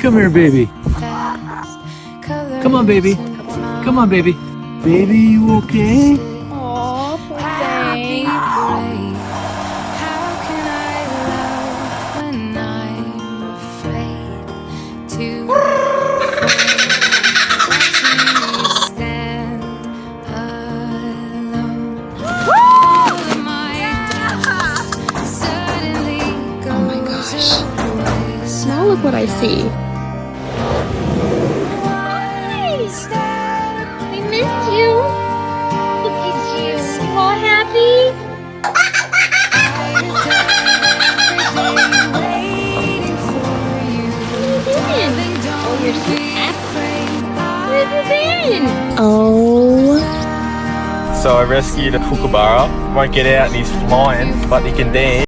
Come here, baby. Come on, baby. Come on, baby. Baby, you okay? Aw, poor thing. How can I love when I'm afraid to watching you stand alone? All of my doubts suddenly goes away. Now look what I see. I missed you. Look at you. All happy? Oh, you're so happy. Where have you been? Oh. So I rescued a kookaburra. Won't get out and he's flying, but he can dance.